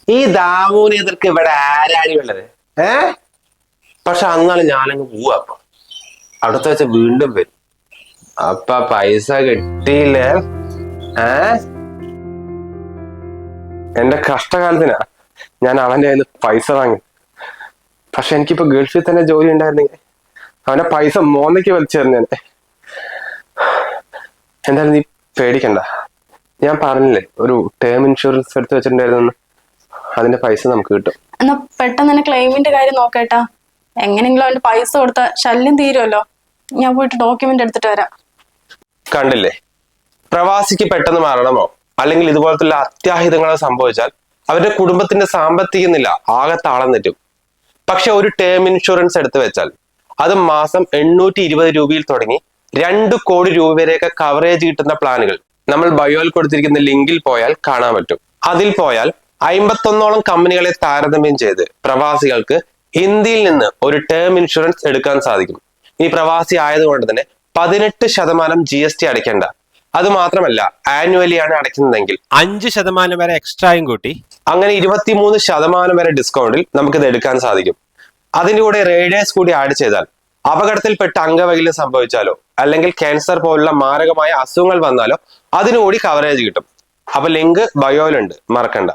ഈ ദാമൂന് എതിർക്ക് ഇവിടെ ആരാടി ഉള്ളത്? പക്ഷെ അന്നാലും ഞാനങ്ങ് പോവാ. അപ്പൊ അവിടത്തെ വെച്ച വീണ്ടും വരും. അപ്പ പൈസ കിട്ടിയില്ലേ? എന്റെ കഷ്ടകാലത്തിനാ ഞാൻ അവന്റെ കയ്യിൽ പൈസ വാങ്ങി. പക്ഷെ എനിക്കിപ്പോ ഗൾഫിൽ തന്നെ ജോലി ഉണ്ടായിരുന്നെങ്കിൽ അവന്റെ പൈസ മോന്നയ്ക്ക് വലിച്ചെറിഞ്ഞ. എന്തായാലും നീ പേടിക്കണ്ട. ഞാൻ പറഞ്ഞില്ലേ ഒരു ടേം ഇൻഷുറൻസ് എടുത്ത് വെച്ചിട്ടുണ്ടായിരുന്നു. അതിന്റെ പൈസ നമുക്ക് കിട്ടും. എന്നാ പെട്ടെന്ന് തന്നെ ക്ലെയിമിന്റെ കാര്യം നോക്കേട്ടാ. എങ്ങനെങ്കിലും അവന്റെ പൈസ കൊടുത്ത ശല്യം തീരുമല്ലോ. ഞാൻ പോയിട്ട് ഡോക്യുമെന്റ് എടുത്തിട്ട് വരാം. കണ്ടില്ലേ, പ്രവാസിക്ക് പെട്ടെന്ന് മരണമോ അല്ലെങ്കിൽ ഇതുപോലത്തുള്ള അത്യാഹിതങ്ങളോ സംഭവിച്ചാൽ അവരുടെ കുടുംബത്തിന്റെ സാമ്പത്തിക നില ആകെ താളം തെറ്റും. പക്ഷെ ഒരു ടേം ഇൻഷുറൻസ് എടുത്തു വെച്ചാൽ അത് മാസം 820 രൂപയിൽ തുടങ്ങി 2 കോടി രൂപ വരെയൊക്കെ കവറേജ് കിട്ടുന്ന പ്ലാനുകൾ നമ്മൾ ബയോയിൽ കൊടുത്തിരിക്കുന്ന ലിങ്കിൽ പോയാൽ കാണാൻ പറ്റും. അതിൽ പോയാൽ 51ഓളം കമ്പനികളെ താരതമ്യം ചെയ്ത് പ്രവാസികൾക്ക് ഇന്ത്യയിൽ നിന്ന് ഒരു ടേം ഇൻഷുറൻസ് എടുക്കാൻ സാധിക്കും. ഈ പ്രവാസി ആയതുകൊണ്ട് തന്നെ 18% GST അടയ്ക്കേണ്ട. അത് മാത്രമല്ല, ആനുവലി ആണ് അടയ്ക്കുന്നതെങ്കിൽ 5% വരെ എക്സ്ട്രായും കൂട്ടി അങ്ങനെ 23% വരെ ഡിസ്കൗണ്ടിൽ നമുക്കിത് എടുക്കാൻ സാധിക്കും. അതിന്റെ കൂടെ റേഡിയേഴ്സ് കൂടി ആഡ് ചെയ്താൽ അപകടത്തിൽപ്പെട്ട് അംഗവൈകല്യം സംഭവിച്ചാലോ അല്ലെങ്കിൽ ക്യാൻസർ പോലുള്ള മാരകമായ അസുഖങ്ങൾ വന്നാലോ അതിനുകൂടി കവറേജ് കിട്ടും. അപ്പൊ ലിങ്ക് ബയോയിലുണ്ട്, മറക്കണ്ട.